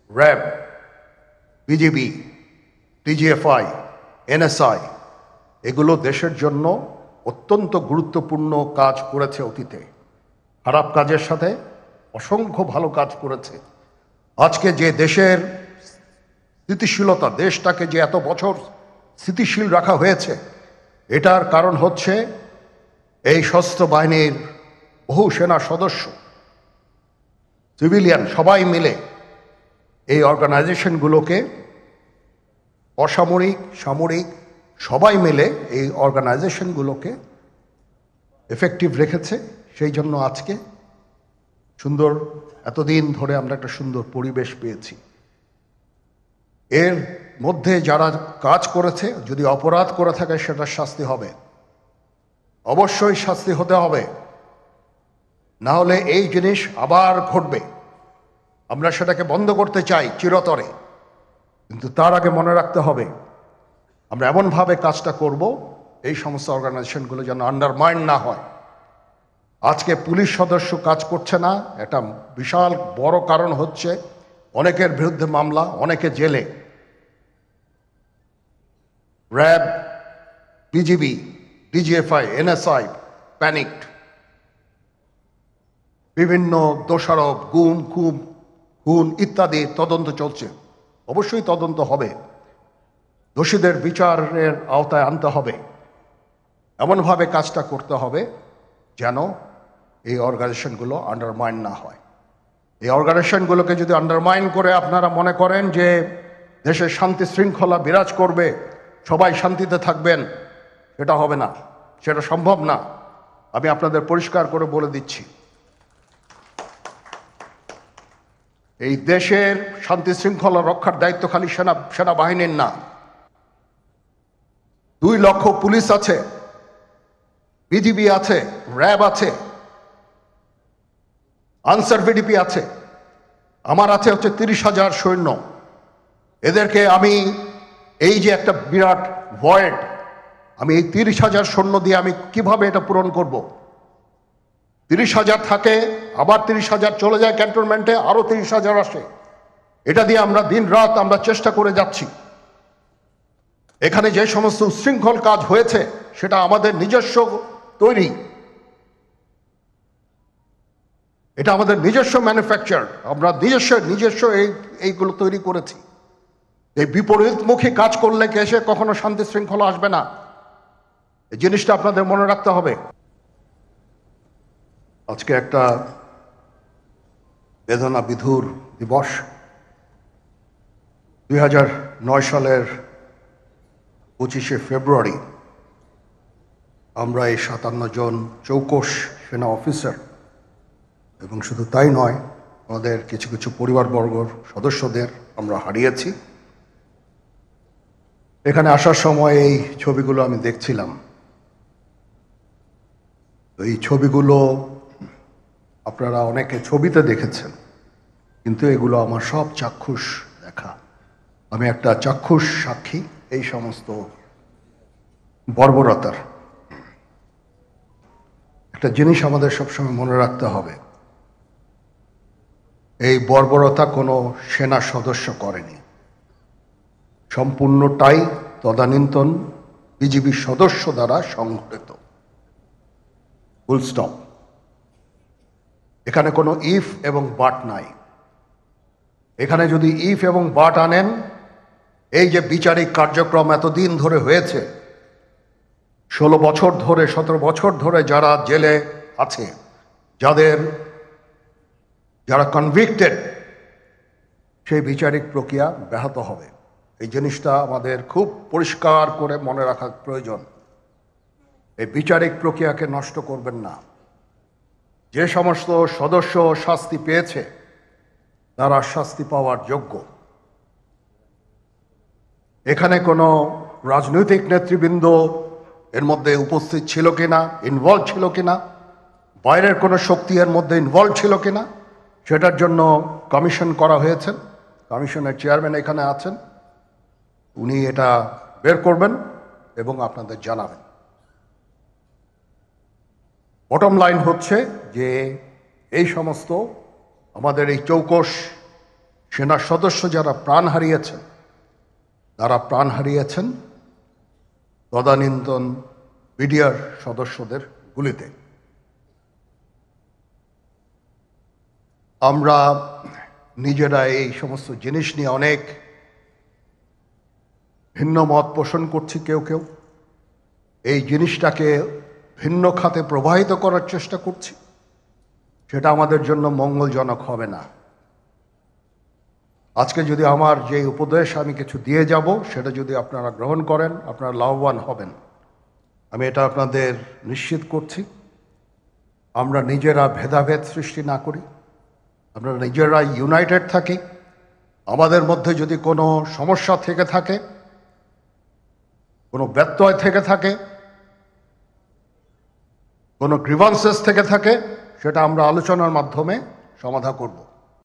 RAB, BGB, TGFI, NSI এগুলো দেশের জন্য অত্যন্ত গুরুত্বপূর্ণ কাজ করেছে অতীতে। খারাপ কাজের সাথে অসংখ্য ভালো কাজ করেছে। আজকে যে দেশের স্থিতিশীলতা, দেশটাকে যে এত বছর স্থিতিশীল রাখা হয়েছে, এটার কারণ হচ্ছে এই সশস্ত্র বাহিনীর বহু সেনা সদস্য, সিভিলিয়ান সবাই মিলে এই অর্গানাইজেশনগুলোকে, অসামরিক সামরিক সবাই মিলে এই অর্গানাইজেশনগুলোকে এফেক্টিভ রেখেছে। সেই জন্য আজকে সুন্দর, এতদিন ধরে আমরা একটা সুন্দর পরিবেশ পেয়েছি। এর মধ্যে যারা কাজ করেছে, যদি অপরাধ করে থাকে সেটা শাস্তি হবে, অবশ্যই শাস্তি হতে হবে, না হলে এই জিনিস আবার ঘটবে। আমরা সেটাকে বন্ধ করতে চাই চিরতরে, কিন্তু তার আগে মনে রাখতে হবে আমরা এমনভাবে কাজটা করব এই সমস্ত অর্গানাইজেশনগুলো যেন আন্ডারমাইন না হয়। আজকে পুলিশ সদস্য কাজ করছে না, একটা বিশাল বড় কারণ হচ্ছে অনেকের বিরুদ্ধে মামলা, অনেকে জেলে। RAB, BGB, DGFI, NSI panicked. বিভিন্ন দোষারোপ, গুম খুন ইত্যাদি তদন্ত চলছে। অবশ্যই তদন্ত হবে, দোষীদের বিচারের আওতায় আনতে হবে। এমনভাবে কাজটা করতে হবে যেন এই অর্গানাইজেশনগুলো আন্ডারমাইন না হয়। এই অর্গানাইজেশনগুলোকে যদি আন্ডারমাইন করে আপনারা মনে করেন যে দেশের শান্তি শৃঙ্খলা বিরাজ করবে, সবাই শান্তিতে থাকবেন, সেটা হবে না, সেটা সম্ভব না। আমি আপনাদের পরিষ্কার করে বলে দিচ্ছি, এই দেশের শান্তি শৃঙ্খলা রক্ষার দায়িত্ব খালি সেনাবাহিনীর না। 2 লক্ষ পুলিশ আছে, বিজিবি আছে, র্যাব আছে, আনসার ভিডিপি আছে, আমার আছে হচ্ছে 30,000 সৈন্য। এদেরকে আমি এই যে একটা বিরাট ভয়েড, আমি এই 30,000 সৈন্য দিয়ে আমি কিভাবে এটা পূরণ করব? 30,000 থাকে, আবার 30,000 চলে যায় ক্যান্টনমেন্টে, আরো 30,000 আসে। এটা দিয়ে আমরা দিন রাত আমরা চেষ্টা করে যাচ্ছি। এখানে যে সমস্ত উচ্ছৃঙ্খল কাজ হয়েছে সেটা আমাদের নিজস্ব তৈরি, এটা আমাদের নিজস্ব ম্যানুফ্যাকচার, আমরা নিজস্ব এইগুলো তৈরি করেছি। এই বিপরীতমুখী কাজ করলে এসে কখনো শান্তি শৃঙ্খলা আসবে না, এই জিনিসটা আপনাদের মনে রাখতে হবে। আজকে একটা বেদনা বিধুর দিবস। 2009 সালের 25শে ফেব্রুয়ারি আমরা এই 57 জন চৌকস সেনা অফিসার, এবং শুধু তাই নয়, আমাদের কিছু কিছু পরিবারবর্গর সদস্যদের আমরা হারিয়েছি। এখানে আসার সময় এই ছবিগুলো আমি দেখছিলাম। এই ছবিগুলো আপনারা অনেকে ছবিতে দেখেছেন, কিন্তু এগুলো আমার সব চাক্ষুষ দেখা। আমি একটা চাক্ষুষ সাক্ষী এই সমস্ত বর্বরতার। একটা জিনিস আমাদের সবসময় মনে রাখতে হবে, এই বর্বরতা কোনো সেনা সদস্য করেনি, সম্পূর্ণটাই তদানীন্তন বিজিবি সদস্য দ্বারা সংঘটিত। Full stop. এখানে কোনো ইফ এবং বাট নাই। এখানে যদি ইফ এবং বাট আনেন, এই যে বিচারিক কার্যক্রম এতদিন ধরে হয়েছে, 16 বছর ধরে 17 বছর ধরে যারা জেলে আছে, যারা কনভিক্টেড, সেই বিচারিক প্রক্রিয়া ব্যাহত হবে। এই জিনিসটা আমাদের খুব পরিষ্কার করে মনে রাখা প্রয়োজন। এই বিচারিক প্রক্রিয়াকে নষ্ট করবেন না। যে সমস্ত সদস্য শাস্তি পেয়েছে তারা শাস্তি পাওয়ার যোগ্য। এখানে কোনো রাজনৈতিক নেতৃবৃন্দ এর মধ্যে উপস্থিত ছিল কিনা, ইনভলভ ছিল কিনা, বাইরের কোনো শক্তি এর মধ্যে ইনভলভ ছিল কিনা, সেটার জন্য কমিশন করা হয়েছে। কমিশনের চেয়ারম্যান এখানে আছেন, উনি এটা বের করবেন এবং আপনাদের জানাবেন। বটম লাইন হচ্ছে যে এই সমস্ত আমাদের এই চৌকস সেনা সদস্য যারা প্রাণ হারিয়েছেন তারা প্রাণ হারিয়েছেন তদানীন্তন বিডিআর সদস্যদের গুলিতে। আমরা নিজেরা এই সমস্ত জিনিস নিয়ে অনেক ভিন্ন মত পোষণ করছি, কেউ কেউ এই জিনিসটাকে ভিন্ন খাতে প্রবাহিত করার চেষ্টা করছি, সেটা আমাদের জন্য মঙ্গলজনক হবে না। আজকে যদি আমার যে উপদেশ আমি কিছু দিয়ে যাব সেটা যদি আপনারা গ্রহণ করেন, আপনারা লাভবান হবেন, আমি এটা আপনাদের নিশ্চিত করছি। আমরা নিজেরা ভেদাভেদ সৃষ্টি না করি, আমরা নিজেরা ইউনাইটেড থাকি। আমাদের মধ্যে যদি কোনো সমস্যা থেকে থাকে, কোনো ব্যত্যয় থেকে থাকে, কোনো গ্রিভান্সেস থেকে থাকে, সেটা আমরা আলোচনার মাধ্যমে সমাধান করব।